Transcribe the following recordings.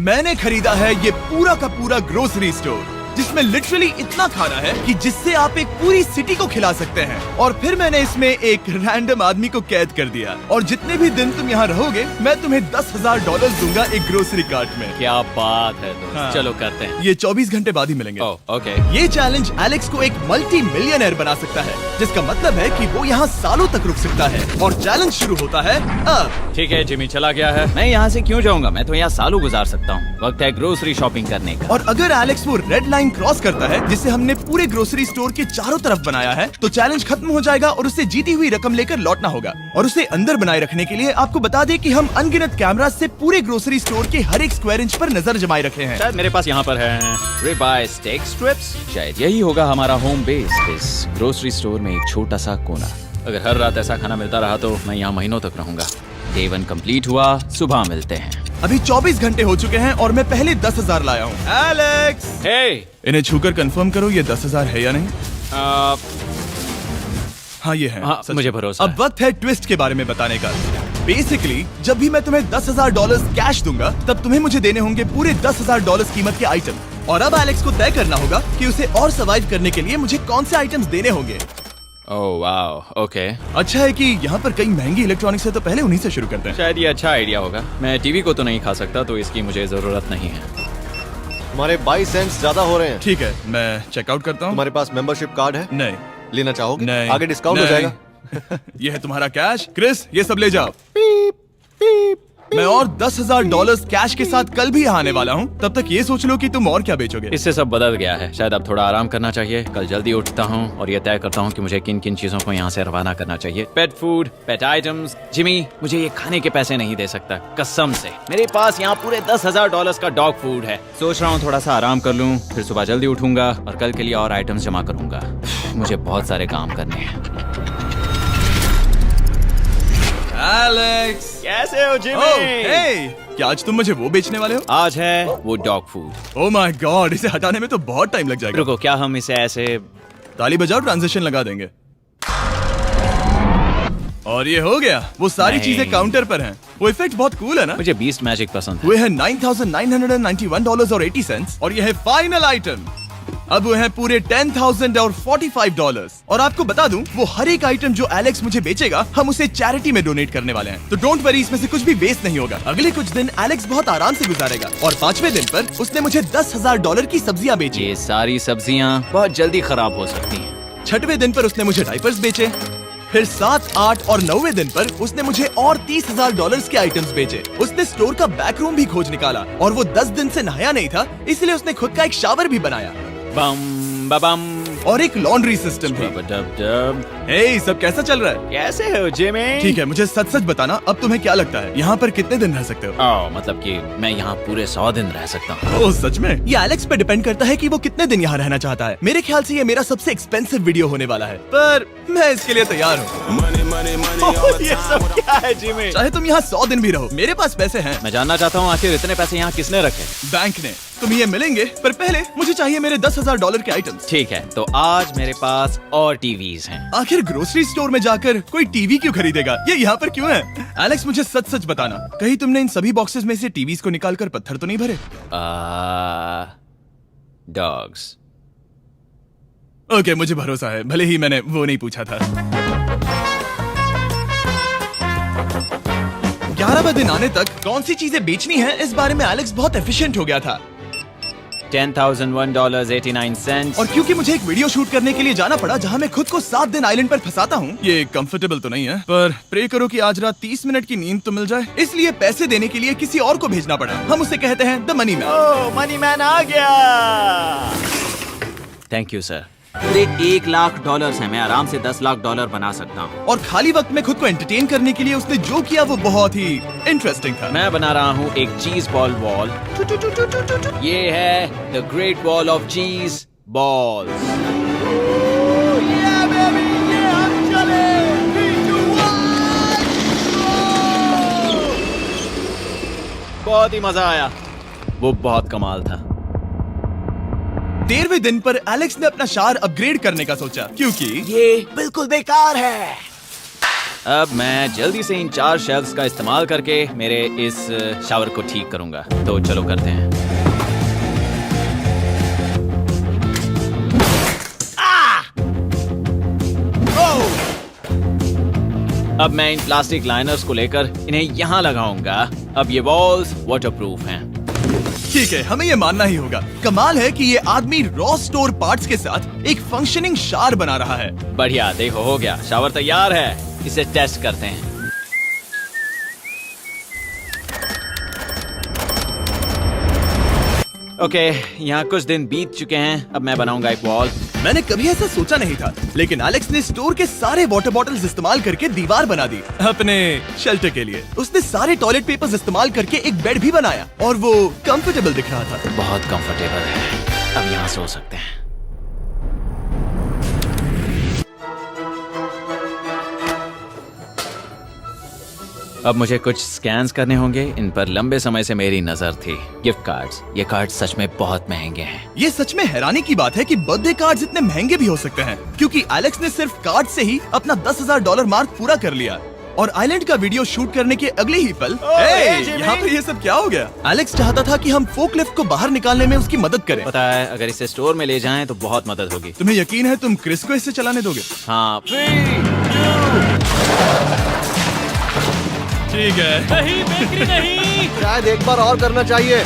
मैंने खरीदा है ये पूरा का पूरा ग्रोसरी स्टोर, जिसमें लिटरली इतना खाना है कि जिससे आप एक पूरी सिटी को खिला सकते हैं। और फिर मैंने इसमें एक रैंडम आदमी को कैद कर दिया, और जितने भी दिन तुम यहाँ रहोगे मैं तुम्हें $10,000 दूंगा एक ग्रोसरी कार्ट में। क्या बात है दोस्त। हाँ। चलो करते हैं। ये 24 घंटे बाद ही मिलेंगे। ओके। ये चैलेंज एलेक्स को एक मल्टी मिलियनर बना सकता है, जिसका मतलब है कि वो यहाँ सालों तक रुक सकता है। और चैलेंज शुरू होता है अब। ठीक है, जिमी चला गया है। मैं यहाँ से क्यों जाऊँगा, मैं तो यहाँ सालों गुजार सकता हूँ। वक्त है ग्रोसरी शॉपिंग करने का। और अगर एलेक्स वो रेड लाइन क्रॉस करता है, जिसे हमने पूरे ग्रोसरी स्टोर के चारों तरफ बनाया है, तो चैलेंज खत्म हो जाएगा और उसे जीती हुई रकम लेकर लौटना होगा। और उसे अंदर बनाए रखने के लिए आपको बता दें कि हम अनगिनत कैमरा से पूरे ग्रोसरी स्टोर के हर एक स्क्वायर इंच पर नजर जमाए रखे हैं। शायद मेरे पास यहाँ पर है रिबाई स्टेक स्ट्रिप्स। शायद यही होगा हमारा होम बेस इस ग्रोसरी स्टोर में, एक छोटा सा कोना। अगर हर रात ऐसा खाना मिलता रहा तो मैं यहाँ महीनों तक रहूंगा। डे 1 कंप्लीट हुआ, सुबह मिलते हैं। अभी 24 घंटे हो चुके हैं और मैं पहले 10,000 लाया हूँ। एलेक्स, हे, इन्हें छूकर कंफर्म करो ये 10,000 है या नहीं। हाँ ये है। हाँ, सच। मुझे भरोसा अब वक्त है ट्विस्ट के बारे में बताने का। बेसिकली जब भी मैं तुम्हें $10,000 कैश दूंगा, तब तुम्हें मुझे देने होंगे पूरे $10,000 कीमत के आइटम। और अब एलेक्स को तय करना होगा कि उसे और सर्वाइव करने के लिए मुझे कौन से आइटम्स देने होंगे। Oh wow, okay. अच्छा है कि यहाँ पर कई महंगी इलेक्ट्रॉनिक्स है, तो पहले उन्हीं से शुरू करते हैं। शायद ये अच्छा आइडिया होगा। मैं टीवी को तो नहीं खा सकता, तो इसकी मुझे जरूरत नहीं है। हमारे 22 सेंट्स ज्यादा हो रहे हैं। ठीक है, मैं चेकआउट करता हूँ। तुम्हारे पास मेंबरशिप कार्ड है? नहीं। लेना चाहोगे? नहीं। आगे डिस्काउंट हो नहीं। जाएगा। ये है तुम्हारा कैश। क्रिस, ये सब ले जाओ। मैं और $10,000 कैश के साथ कल भी यहाँ आने वाला हूँ। तब तक ये सोच लो कि तुम और क्या बेचोगे। इससे सब बदल गया है। शायद अब थोड़ा आराम करना चाहिए। कल जल्दी उठता हूँ और ये तय करता हूँ कि मुझे किन किन चीजों को यहाँ से रवाना करना चाहिए। पेट फूड, पेट आइटम्स। जिमी, मुझे ये खाने के पैसे नहीं दे सकता, कसम से। मेरे पास यहाँ पूरे $10,000 का डॉग फूड है। सोच रहा हूँ थोड़ा सा आराम कर लूँ, फिर सुबह जल्दी उठूंगा और कल के लिए और आइटम्स जमा करूंगा। मुझे बहुत सारे काम करने हैं। एलेक्स, कैसे हो जिमी? ओह, हे, क्या आज तुम मुझे वो बेचने वाले हो? आज है वो dog food. Oh my God, इसे हटाने में तो बहुत टाइम लग जाएगा। रुको, क्या हम इसे ऐसे ताली बजाओ, ट्रांजिशन लगा देंगे। और ये हो गया। वो सारी नहीं। चीजें काउंटर पर हैं। वो इफेक्ट बहुत कूल है ना। मुझे बीस्ट मैजिक पसंद है। वो है $9,991.80 और ये है फाइनल आइटम। अब वो है पूरे $10,045 और आपको बता दूं, वो हर एक आइटम जो एलेक्स मुझे बेचेगा, हम उसे चैरिटी में डोनेट करने वाले हैं। तो डोंट वरी, इसमें से कुछ भी वेस्ट नहीं होगा। अगले कुछ दिन एलेक्स बहुत आराम से गुजारेगा और 5वें दिन पर उसने मुझे $10,000 की सब्जियां बेची। ये सारी सब्जियां बहुत जल्दी खराब हो सकती हैं। 6वें दिन पर उसने मुझे डाइपर्स बेचे। फिर 7, 8 और 9वें दिन पर उसने मुझे और $30,000 के आइटम्स बेचे। उसने स्टोर का बैक रूम भी खोज निकाला और वो 10 दिन से नहाया नहीं था, इसलिए उसने खुद का एक शावर भी बनाया बम बम और एक लॉन्ड्री सिस्टम भी। डब। हे, सब कैसा चल रहा है? कैसे हो जिमी? ठीक है, मुझे सच सच बताना, अब तुम्हें क्या लगता है यहाँ पर कितने दिन रह सकते हो? मतलब कि मैं यहाँ पूरे 100 दिन रह सकता हूँ। ओह सच में? ये एलेक्स पे डिपेंड करता है कि वो कितने दिन यहाँ रहना चाहता है। मेरे ख्याल से ये मेरा सबसे एक्सपेंसिव वीडियो होने वाला है, पर मैं इसके लिए तैयार हूँ। ये सब क्या है जिमी? चाहे तुम यहाँ 100 दिन भी रहो, मेरे पास पैसे हैं। मैं जानना चाहता हूँ आखिर इतने पैसे यहाँ किसने रखे? बैंक ने। तुम ये मिलेंगे, पर पहले मुझे चाहिए मेरे $10,000 के आइटम्स। ठीक है, तो आज मेरे पास और टीवीज हैं। आखिर ग्रोसरी स्टोर में जाकर कोई टीवी क्यों खरीदेगा? ये यहाँ पर क्यों है? एलेक्स, मुझे सच सच बताना, कहीं तुमने इन सभी बॉक्सेस में से टीवीज को निकालकर पत्थर तो नहीं भरे? डॉग्स। ओके, मुझे भरोसा है, भले ही मैंने वो नहीं पूछा था। 11वें दिन आने तक कौन सी चीजें बेचनी है, इस बारे में एलेक्स बहुत एफिशिएंट हो गया था। $10,001.89। और क्योंकि मुझे एक वीडियो शूट करने के लिए जाना पड़ा जहां मैं खुद को 7 दिन आइलैंड पर फंसाता हूं, ये कंफर्टेबल तो नहीं है, पर प्रे करो कि आज रात 30 मिनट की नींद तो मिल जाए। इसलिए पैसे देने के लिए किसी और को भेजना पड़ा। हम उसे कहते हैं the money man. Oh, money man आ गया। Thank you sir. पूरे $1,00,000 है। मैं आराम से $10,00,000 बना सकता हूँ। और खाली वक्त में खुद को एंटरटेन करने के लिए उसने जो किया वो बहुत ही इंटरेस्टिंग था। मैं बना रहा हूँ एक चीज बॉल वॉल। ये है द ग्रेट वॉल ऑफ चीज बॉल्स। बहुत ही मजा आया। वो बहुत कमाल था। 13वें दिन पर एलेक्स ने अपना शार अपग्रेड करने का सोचा, क्योंकि ये बिल्कुल बेकार है। अब मैं जल्दी से इन 4 शेल्फ्स का इस्तेमाल करके मेरे इस शावर को ठीक करूंगा। तो चलो करते हैं। अब मैं इन प्लास्टिक लाइनर्स को लेकर इन्हें यहाँ लगाऊंगा। अब ये वॉल्स वाटरप्रूफ हैं। ठीक है, हमें ये मानना ही होगा। कमाल है कि ये आदमी रॉ स्टोर पार्ट्स के साथ एक फंक्शनिंग शावर बना रहा है। बढ़िया, देखो हो गया, शावर तैयार है। इसे टेस्ट करते हैं। ओके, यहाँ कुछ दिन बीत चुके हैं। अब मैं बनाऊंगा एक वॉल। मैंने कभी ऐसा सोचा नहीं था, लेकिन एलेक्स ने स्टोर के सारे वाटर बॉटल्स इस्तेमाल करके दीवार बना दी अपने शेल्टर के लिए। उसने सारे टॉयलेट पेपर्स इस्तेमाल करके एक बेड भी बनाया और वो कंफर्टेबल दिख रहा था। बहुत कंफर्टेबल है। अब यहाँ सो सकते हैं। अब मुझे कुछ स्कैन्स करने होंगे। इन पर लंबे समय से मेरी नजर थी। Gift cards. ये कार्ड सच में बहुत महंगे हैं। ये सच में हैरानी की बात है कि बर्थडे कार्ड्स इतने महंगे भी हो सकते हैं, क्योंकि एलेक्स ने सिर्फ कार्ड से ही अपना $10,000 मार्क पूरा कर लिया। और आइलैंड का वीडियो शूट करने के अगले ही पल यहाँ पे ये सब क्या हो गया? एलेक्स चाहता था कि हम फोकलिफ्ट को बाहर निकालने में उसकी मदद करें। पता है, अगर इसे स्टोर में ले जाएं तो बहुत मदद होगी। तुम्हें यकीन है तुम क्रिस को इससे चलाने दोगे? हाँ। ठीक है। नहीं, बेकरी नहीं। शायद एक बार और करना चाहिए।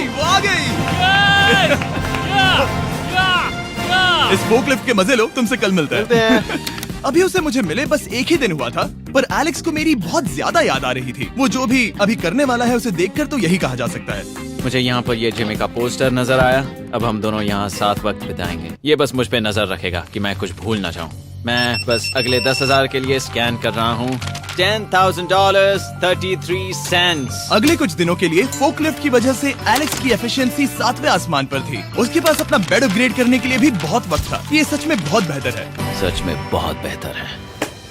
वो आ गई। इस फोकलिफ्ट के मजे लो, तुमसे कल मिलते मिलते हैं। हैं। अभी उसे मुझे मिले बस एक ही दिन हुआ था, पर एलेक्स को मेरी बहुत ज्यादा याद आ रही थी। वो जो भी अभी करने वाला है उसे देखकर तो यही कहा जा सकता है। मुझे यहाँ पर ये जिमी का पोस्टर नजर आया। अब हम दोनों यहाँ साथ वक्त बिताएंगे। ये बस मुझ पे नजर रखेगा कि मैं कुछ भूल ना जाऊँ। मैं बस अगले 10,000 के लिए स्कैन कर रहा हूँ। $10,000 33 सेंट्स। अगले कुछ दिनों के लिए फोकलिफ्ट की वजह से एलेक्स की एफिशिएंसी 7वें आसमान पर थी। उसके पास अपना बेड अपग्रेड करने के लिए भी बहुत वक्त था। ये सच में बहुत बेहतर है। सच में बहुत बेहतर है।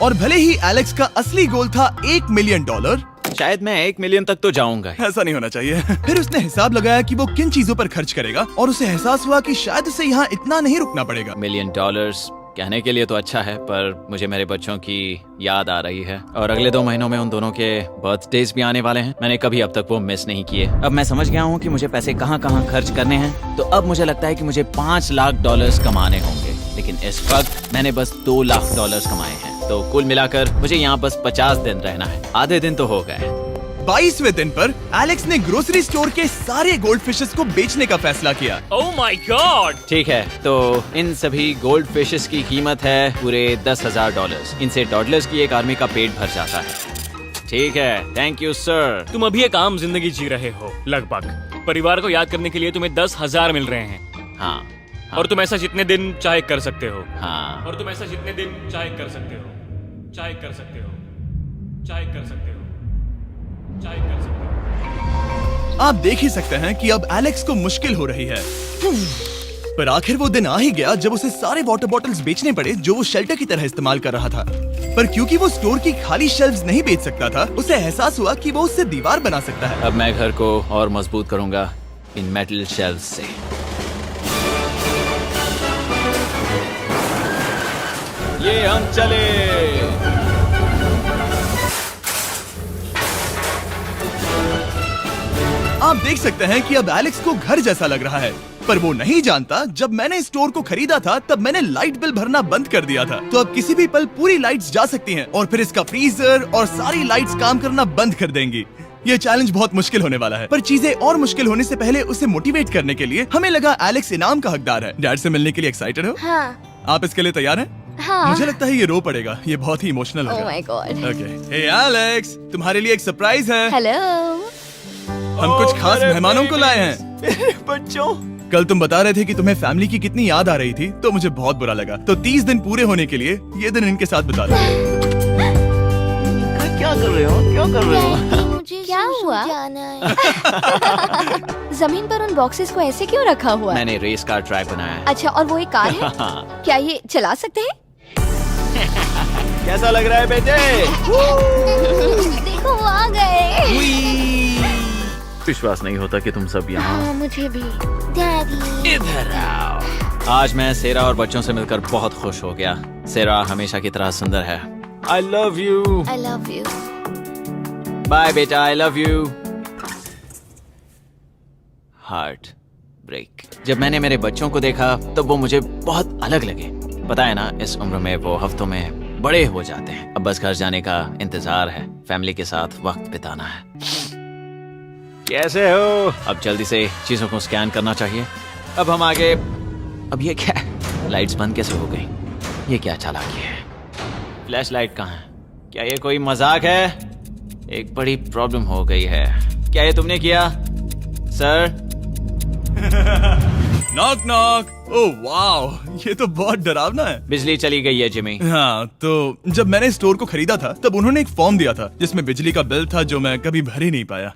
और भले ही एलेक्स का असली गोल था $1 मिलियन, शायद मैं 1 मिलियन तक तो जाऊंगा। ऐसा नहीं होना चाहिए। फिर उसने हिसाब लगाया कि वो किन चीजों पर खर्च करेगा और उसे एहसास हुआ कि शायद उसे यहाँ इतना नहीं रुकना पड़ेगा। $1 मिलियन कहने के लिए तो अच्छा है, पर मुझे मेरे बच्चों की याद आ रही है और अगले 2 महीनों में उन दोनों के बर्थडेज भी आने वाले हैं। मैंने कभी अब तक वो मिस नहीं किए। अब मैं समझ गया हूँ कि मुझे पैसे कहाँ कहाँ खर्च करने हैं। तो अब मुझे लगता है कि मुझे $5 लाख कमाने होंगे, लेकिन इस वक्त मैंने बस $2 लाख कमाए हैं। तो कुल मिलाकर मुझे यहाँ बस 50 दिन रहना है। आधे दिन तो हो गए। 22वें दिन पर एलेक्स ने ग्रोसरी स्टोर के सारे गोल्ड फिशेस को बेचने का फैसला किया। Oh my God. ठीक है, तो इन सभी गोल्ड फिशेस की कीमत है पूरे $10,000। इनसे टॉडलर्स की एक आर्मी का पेट भर जाता है। ठीक है, थैंक यू सर। तुम अभी एक आम जिंदगी जी रहे हो लगभग। परिवार को याद करने के लिए तुम्हें 10,000 मिल रहे हैं। हाँ, और तुम ऐसा जितने दिन चाहे कर सकते हो। हाँ। और तुम ऐसा जितने दिन चाहे कर सकते हो। चाहे कर सकते हो। चाहे कर सकते हो। चाहे कर सकते हो। आप देख ही सकते हैं कि अब एलेक्स को मुश्किल हो रही है। पर आखिर वो दिन आ ही गया जब उसे सारे वाटर बॉटल्स बेचने पड़े जो वो शेल्टर की तरह इस्तेमाल कर रहा था। पर क्योंकि वो स्टोर की खाली शेल्फ्स नहीं बेच सकता था, उसे एहसास हुआ कि वो उससे दीवार बना सकता है। अब मैं घर को और मजबूत करूंगा इन मेटल शेल्फ्स से। ये हम चले। आप देख सकते हैं कि अब एलेक्स को घर जैसा लग रहा है, पर वो नहीं जानता जब मैंने स्टोर को खरीदा था तब मैंने लाइट बिल भरना बंद कर दिया था। तो अब किसी भी पल पूरी लाइट्स जा सकती हैं और फिर इसका फ्रीजर और सारी लाइट्स काम करना बंद कर देंगी। ये चैलेंज बहुत मुश्किल होने वाला है, पर चीजें और मुश्किल होने से पहले उसे मोटिवेट करने के लिए हमें लगा एलेक्स इनाम का हकदार है। डैड से मिलने के लिए एक्साइटेड हो? हाँ। आप इसके लिए तैयार हैं? हाँ। मुझे लगता है ये रो पड़ेगा। ये बहुत ही इमोशनल Oh होगा। my God. Okay, hey Alex, तुम्हारे लिए एक सरप्राइज है। हेलो। हम कुछ खास मेहमानों को लाए हैं। बच्चों, कल तुम बता रहे थे कि तुम्हें फैमिली की कितनी याद आ रही थी, तो मुझे बहुत बुरा लगा। तो 30 दिन पूरे होने के लिए ये दिन इनके साथ बिता दो। क्या कर रहे हो? क्या कर रहे हो? मुझे क्या हुआ? जमीन पर उन बॉक्सेस को ऐसे क्यों रखा हुआ है? मैंने रेस कार ट्रैक बनाया है। अच्छा, और वो एक कार है? क्या ये चला सकते हैं? कैसा लग रहा है बेटे? देखो वो आ गए। विश्वास नहीं होता कि तुम सब यहाँ। हाँ, मुझे भी। डैडी। इधर आओ। आज मैं सेरा और बच्चों से मिलकर बहुत खुश हो गया। सेरा हमेशा की तरह सुंदर है। I love you। I love you। Bye बेटा, I love you। Heart break. जब मैंने मेरे बच्चों को देखा तो वो मुझे बहुत अलग लगे। पता है ना, इस उम्र में वो हफ्तों में बड़े हो जाते हैं। अब बस घर जाने का इंतजार है, फैमिली के साथ वक्त बिताना है। कैसे हो? अब जल्दी से चीजों को स्कैन करना चाहिए। अब हम आगे। अब ये क्या है? लाइट्स बंद कैसे हो गई? ये क्या चालाकी है? फ्लैश लाइट कहाँ है? क्या ये कोई मजाक है? एक बड़ी प्रॉब्लम हो गई है। क्या ये तुमने किया सर? Knock knock. ओह वाह, ये तो बहुत डरावना है। बिजली चली गई है जिमी। हाँ, तो जब मैंने स्टोर को खरीदा था तब उन्होंने एक फॉर्म दिया था जिसमें बिजली का बिल था जो मैं कभी भर ही नहीं पाया।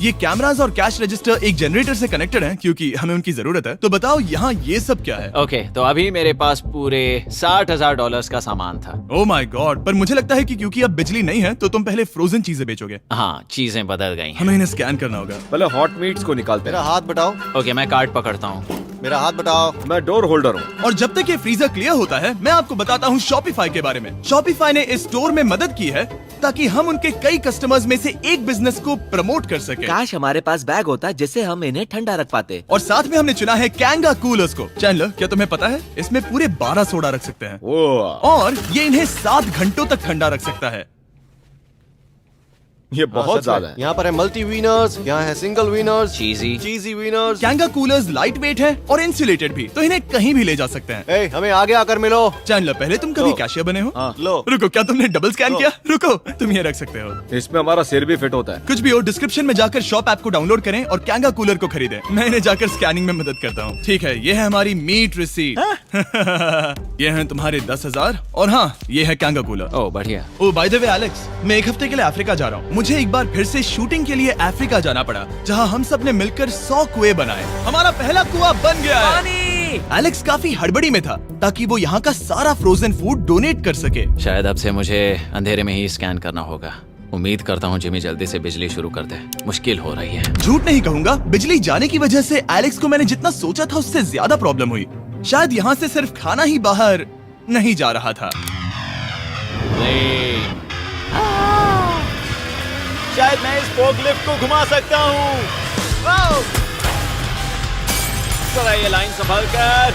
ये कैमरास और कैश रजिस्टर एक जनरेटर से कनेक्टेड हैं क्योंकि हमें उनकी जरूरत है। तो बताओ यहाँ ये सब क्या है? ओके, तो अभी मेरे पास पूरे $60,000 का सामान था। ओह माय गॉड, पर मुझे लगता है कि क्योंकि अब बिजली नहीं है तो तुम पहले फ्रोजन चीजें बेचोगे। हाँ, चीजें बदल गई हैं। हमें इन्हें स्कैन करना होगा। पहले हॉट मीट्स को निकालते मेरा हैं। हाथ बटाओ। ओके, मैं कार्ड पकड़ता हूँ। मेरा हाथ बटाओ। मैं डोर होल्डर हूँ। और जब तक ये फ्रीजर क्लियर होता है मैं आपको बताता हूँ शॉपिफाई के बारे में। शॉपिफाई ने इस स्टोर में मदद की है ताकि हम उनके कई कस्टमर्स में से एक बिजनेस को प्रमोट कर सके। काश हमारे पास बैग होता जिससे हम इन्हें ठंडा रख पाते। और साथ में हमने चुना है कैंगा कूलर्स को। चैनलर, क्या तुम्हें पता है इसमें पूरे 12 सोडा रख सकते हैं ओह, और ये इन्हें 7 घंटों तक ठंडा रख सकता है। ये बहुत ज्यादा है। यहाँ पर है मल्टी वीनर्स, यहाँ है सिंगल वीनर्स, चीजी। चीजी वीनर्स। कैंगा कूलर्स लाइट वेट है और इंसुलेटेड भी, तो इन्हें कहीं भी ले जा सकते हैं। ए, हमें आगे आकर मिलो। चैनलर, पहले तुम कभी लो। कैशियर बने हो? हाँ। लो। रुको, क्या तुमने डबल स्कैन लो। किया? रुको, तुम ये रख सकते हो। इसमें हमारा सिर भी फिट होता है। कुछ भी हो, डिस्क्रिप्शन में जाकर शॉप ऐप को डाउनलोड करें और कैंगा कूलर को खरीदें। मैं इन्हें जाकर स्कैनिंग में मदद करता हूँ। ठीक है, ये है हमारी मीट रिसीट। ये है तुम्हारे 10,000 और हाँ, ये है कैंगा कूलर। ओह बढ़िया। ओ बाय द वे एलेक्स, मैं एक हफ्ते के लिए अफ्रीका जा रहा हूँ। मुझे एक बार फिर से शूटिंग के लिए अफ्रीका जाना पड़ा, जहाँ हम सब ने मिलकर 100 कुएं बनाए। हमारा पहला कुआं बन गया है। एलेक्स काफी हड़बड़ी में था ताकि वो यहाँ का सारा फ्रोजन फूड डोनेट कर सके। शायद अब से मुझे अंधेरे में ही स्कैन करना होगा। उम्मीद करता हूँ जिमी जल्दी से बिजली शुरू कर दे। मुश्किल हो रही है। झूठ नहीं कहूंगा, बिजली जाने की वजह से एलेक्स को मैंने जितना सोचा था उससे ज्यादा प्रॉब्लम हुई। शायद यहाँ से सिर्फ खाना ही बाहर नहीं जा रहा था। शायद मैं इस फोकलिफ्ट को घुमा सकता हूँ। जरा ये लाइन संभाल कर।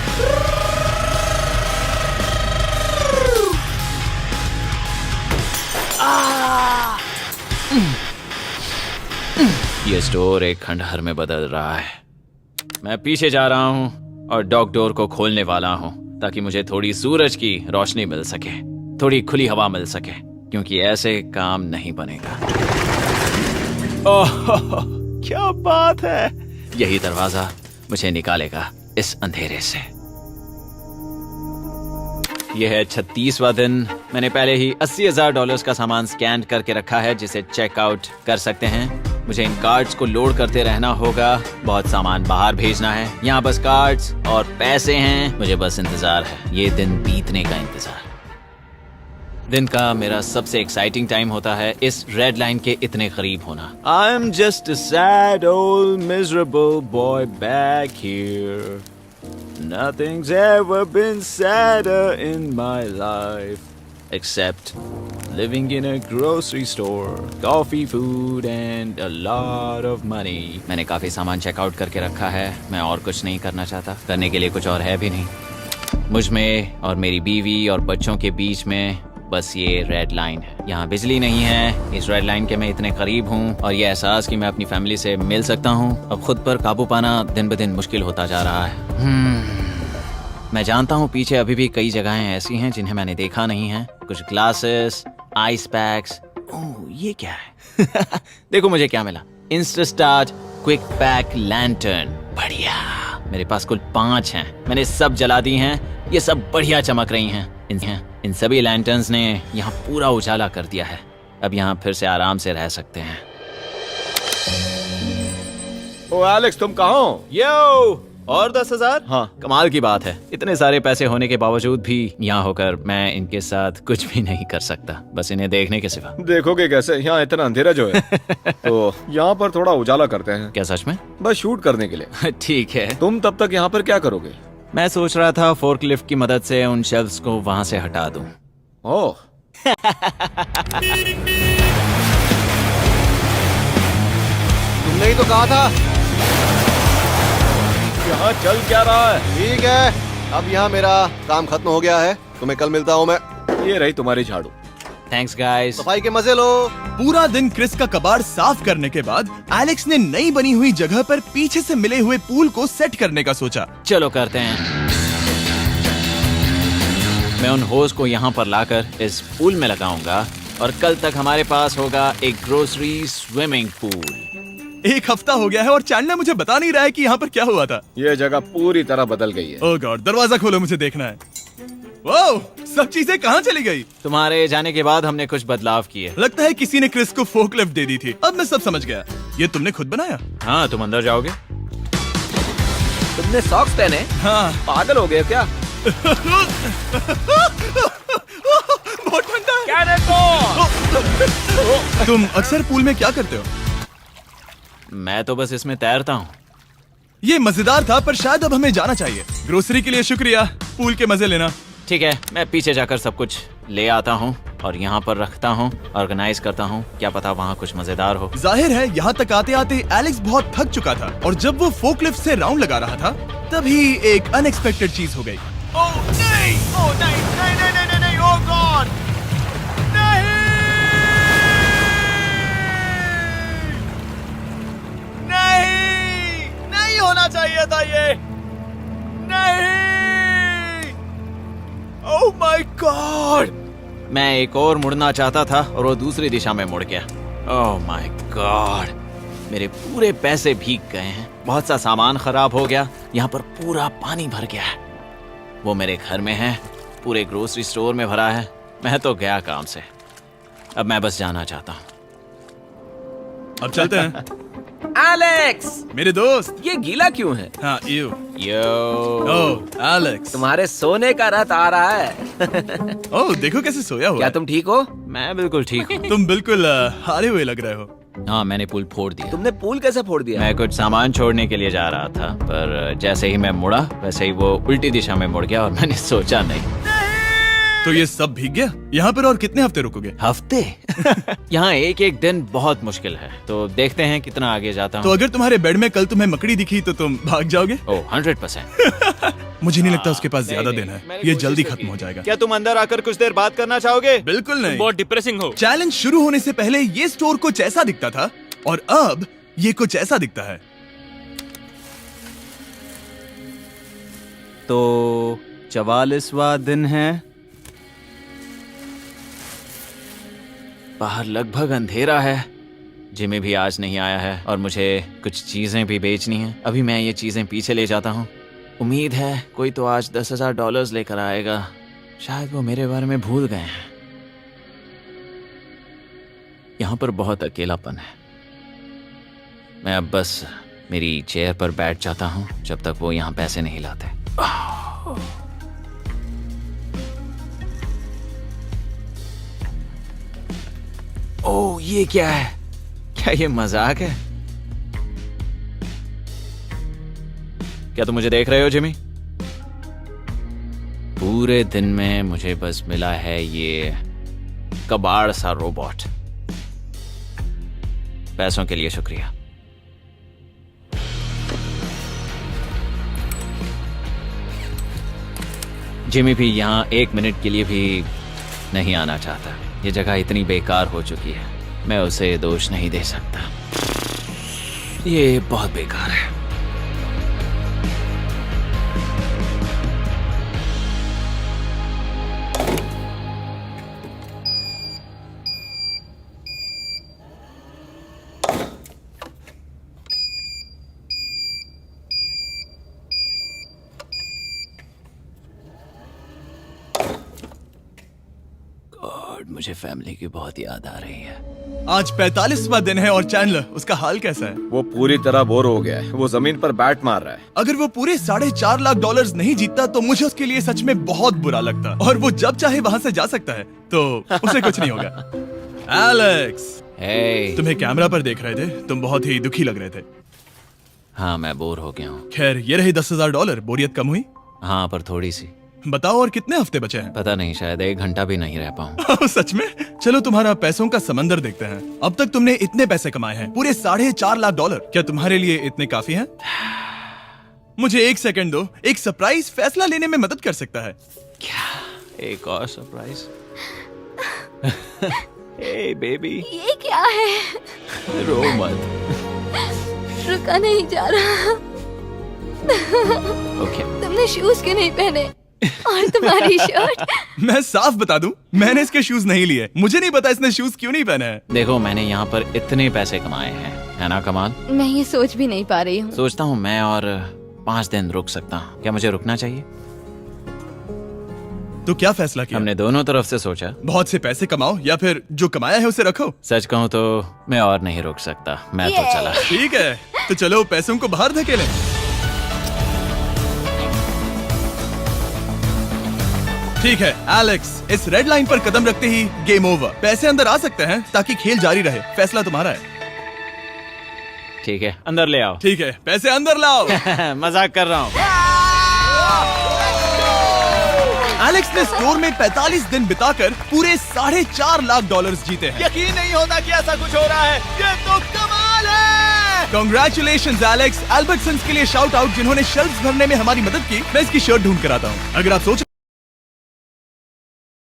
ये स्टोर एक खंडहर में बदल रहा है। मैं पीछे जा रहा हूँ और डॉग डोर को खोलने वाला हूँ ताकि मुझे थोड़ी सूरज की रोशनी मिल सके, थोड़ी खुली हवा मिल सके, क्योंकि ऐसे काम नहीं बनेगा। ओह क्या बात है! यही दरवाजा मुझे निकालेगा इस अंधेरे से। यह है 36वां दिन। मैंने पहले ही $80,000 का सामान स्कैन करके रखा है जिसे चेकआउट कर सकते हैं। मुझे इन कार्ड्स को लोड करते रहना होगा। बहुत सामान बाहर भेजना है। यहाँ बस कार्ड्स और पैसे हैं। मुझे बस इंतजार है, ये दिन बीतने का इंतजार। दिन का मेरा सबसे एक्साइटिंग टाइम होता है इस रेड लाइन के इतने करीब होना। I am just a sad old miserable boy back here. Nothing's ever been sadder in my life except living in a grocery store, coffee, food and a lot of money. मैंने काफी सामान checkout करके रखा है। मैं और कुछ नहीं करना चाहता। करने के लिए कुछ और है भी नहीं। मुझ में और मेरी बीवी और बच्चों के बीच में बस ये रेड लाइन है। यहाँ बिजली नहीं है। इस रेड लाइन के मैं इतने करीब हूँ और ये एहसास कि मैं अपनी फैमिली से मिल सकता हूँ अब खुद पर काबू पाना दिन ब दिन मुश्किल होता जा रहा है। मैं जानता हूँ पीछे अभी भी कई जगहें ऐसी हैं जिन्हें मैंने देखा नहीं है। कुछ ग्लासेस, आइस पैक्स। ओह ये क्या है? देखो मुझे क्या मिला। Insta start quick pack lantern. बढ़िया। मेरे पास कुल 5 हैं। मैंने सब जला दी हैं। ये सब बढ़िया चमक रही हैं। इन सभी लैंटर्न्स ने यहाँ पूरा उजाला कर दिया है। अब यहाँ फिर से आराम से रह सकते हैं। ओ एलेक्स, तुम कहाँ हो? यो और 10,000? हाँ। कमाल की बात है, इतने सारे पैसे होने के बावजूद भी यहाँ होकर मैं इनके साथ कुछ भी नहीं कर सकता, बस इन्हें देखने के सिवा। देखोगे कैसे, यहाँ इतना अंधेरा जो है। तो यहाँ पर थोड़ा उजाला करते हैं, क्या सच में? बस शूट करने के लिए। ठीक है। तुम तब तक यहाँ पर क्या करोगे? मैं सोच रहा था फोर्कलिफ्ट की मदद से उन शेल्फ्स को वहां से हटा दूं। ओह, तुमने ही तो कहा था। यहाँ चल क्या रहा है? ठीक है, अब यहाँ मेरा काम खत्म हो गया है। तुम्हें कल मिलता हूँ मैं। ये रही तुम्हारी झाड़ू। Thanks guys. सफाई के मजे लो। पूरा दिन क्रिस का कबाड़ साफ करने के बाद एलेक्स ने नई बनी हुई जगह पर पीछे से मिले हुए पूल को सेट करने का सोचा। चलो करते हैं। मैं उन होज को यहाँ पर लाकर इस पूल में लगाऊंगा और कल तक हमारे पास होगा एक ग्रोसरी स्विमिंग पूल। एक हफ्ता हो गया है और चैंडलर मुझे बता नहीं रहा है कि यहाँ पर क्या हुआ था। ये जगह पूरी तरह बदल गई है। ओह गॉड, दरवाजा खोलो, मुझे देखना है। वाओ, सब चीजें कहाँ चली गई? तुम्हारे जाने के बाद हमने कुछ बदलाव किए। लगता है किसी ने क्रिस को फोर्कलिफ्ट दे दी थी। अब मैं सब समझ गया। ये तुमने खुद बनाया? हाँ, तुम अंदर जाओगे? तुमने सॉक्स पहने? हाँ। पागल हो गए क्या? बहुत ठंडा है। तुम अक्सर पूल में क्या करते हो? मैं तो बस इसमें तैरता हूँ। ये मजेदार था, पर शायद अब हमें जाना चाहिए। ग्रोसरी के लिए शुक्रिया, पूल के मजे लेना। ठीक है, मैं पीछे जाकर सब कुछ ले आता हूँ और यहाँ पर रखता हूँ, ऑर्गेनाइज करता हूँ। क्या पता वहाँ कुछ मजेदार हो। जाहिर है यहाँ तक आते आते एलेक्स बहुत थक चुका था और जब वो फोर्कलिफ्ट से राउंड लगा रहा था तभी एक अनएक्सपेक्टेड चीज हो गई। ओह नहीं, ओह नहीं, नहीं, नहीं, नहीं, नहीं, नहीं, ओह गॉड, नहीं, नहीं, नहीं होना चाहिए था ये, नहीं, ओह माय गॉड। मैं एक और मुड़ना चाहता था और वो दूसरी दिशा में मुड़ गया। ओह माय गॉड, मेरे पूरे पैसे भीग गए हैं, बहुत सा सामान खराब हो गया, यहाँ पर पूरा पानी भर गया है। वो मेरे घर में है, पूरे ग्रोसरी स्टोर में भरा है। मैं तो गया काम से, अब मैं बस जाना चाहता हूँ। अब चलते हैं। एलेक्स, मेरे दोस्त। ये गीला क्यों है? हाँ, यू। Yo, oh Alex. तुम्हारे सोने का रथ आ रहा है। ओह देखो कैसे सोया हुआ क्या है। तुम ठीक हो? मैं बिल्कुल ठीक हूँ। तुम बिल्कुल हारे हुए लग रहे हो। हाँ, मैंने पुल फोड़ दिया। तुमने पूल कैसे फोड़ दिया? मैं कुछ सामान छोड़ने के लिए जा रहा था, पर जैसे ही मैं मुड़ा वैसे ही वो उल्टी दिशा में मुड़ गया और मैंने सोचा नहीं। तो ये सब भीग गया। यहाँ पर और कितने हफ्ते रुकोगे? हफ्ते? यहाँ एक एक दिन बहुत मुश्किल है, तो देखते हैं कितना आगे जाता तो हूँ। अगर तुम्हारे बेड में कल तुम्हें मकड़ी दिखी तो तुम भाग जाओगे? ओह 100%। मुझे नहीं लगता उसके पास ज्यादा नहीं, देना है। मैंने ये कोशिश जल्दी तो खत्म की। हो जाएगा। क्या तुम अंदर आकर कुछ देर बात करना चाहोगे? बिल्कुल नहीं। बहुत डिप्रेसिंग हो। चैलेंज शुरू होने से पहले ये स्टोर कुछ ऐसा दिखता था और अब ये कुछ ऐसा दिखता है। तो 44वां दिन है, बाहर लगभग अंधेरा है। जिमी भी आज नहीं आया है और मुझे कुछ चीजें भी बेचनी हैं। अभी मैं ये चीजें पीछे ले जाता हूँ। उम्मीद है कोई तो आज $10,000 लेकर आएगा। शायद वो मेरे बारे में भूल गए हैं। यहाँ पर बहुत अकेलापन है। मैं अब बस मेरी चेयर पर बैठ जाता हूँ जब तक वो यहाँ पैसे नहीं लाते। ओह, ये क्या है? क्या ये मजाक है? क्या तुम मुझे देख रहे हो जिमी? पूरे दिन में मुझे बस मिला है ये कबाड़ सा रोबोट। पैसों के लिए शुक्रिया। जिमी भी यहाँ 1 मिनट के लिए भी नहीं आना चाहता। ये जगह इतनी बेकार हो चुकी है, मैं उसे दोष नहीं दे सकता। ये बहुत बेकार है। गॉड, मुझे फैमिली की बहुत याद आ रही है। आज 45वां दिन है और चैंडलर, उसका हाल कैसा है? वो पूरी तरह बोर हो गया है। वो जमीन पर बैट मार रहा है। अगर वो पूरे $4.5 लाख नहीं जीतता तो मुझे उसके लिए सच में बहुत बुरा लगता, और वो जब चाहे वहाँ से जा सकता है, तो उसे कुछ नहीं होगा। एलेक्स, हे तुम्हें कैमरा पर देख रहे थे, तुम बहुत ही दुखी लग रहे थे। हाँ, मैं बोर हो गया हूँ। खैर, ये रही $10,000। बोरियत कम हुई? हाँ, पर थोड़ी सी। बताओ, और कितने हफ्ते बचे हैं? पता नहीं, शायद 1 घंटा भी नहीं रह पाऊँ। सच में? चलो तुम्हारा पैसों का समंदर देखते हैं। अब तक तुमने इतने पैसे कमाए हैं, पूरे $4.5 लाख। क्या तुम्हारे लिए इतने काफी हैं? मुझे 1 सेकंड दो, एक सरप्राइज फैसला लेने में मदद कर सकता है। क्या? एक और सरप्राइज? हे बेबी, ये क्या है? रो मत। रुका नहीं जा रहा। ओके। तुमने शूज क्यों नहीं पहने? और तुम्हारी शर्ट? मैं साफ बता दूं, मैंने इसके शूज नहीं लिए। मुझे नहीं पता इसने शूज क्यों नहीं पहने हैं। देखो, मैंने यहाँ पर इतने पैसे कमाए हैं, है ना कमाल? मैं ये सोच भी नहीं पा रही हूँ। सोचता हूँ मैं और 5 दिन रुक सकता हूँ। क्या मुझे रुकना चाहिए? तो क्या फैसला किया? हमने दोनों तरफ से सोचा। बहुत से पैसे कमाओ या फिर जो कमाया है उसे रखो। सच कहूँ तो मैं और नहीं रुक सकता। मैं तो ये। चला। ठीक है, तो चलो पैसों को बाहर धकेलें। ठीक है एलेक्स, इस रेड लाइन पर कदम रखते ही गेम ओवर। पैसे अंदर आ सकते हैं ताकि खेल जारी रहे। फैसला तुम्हारा है। ठीक है, अंदर ले आओ। ठीक है, पैसे अंदर लाओ। मजाक कर रहा हूँ। एलेक्स ने स्टोर में 45 दिन बिताकर पूरे $4.5 लाख जीते हैं। यकीन नहीं होता कि ऐसा कुछ हो रहा है। ये तो कमाल है। Congratulations Alex. एल्बर्टसन्स के लिए शाउट आउट, जिन्होंने शेल्फ्स भरने में हमारी मदद की। मैं इसकी शर्ट ढूंढ कर आता हूँ। अगर आप सोच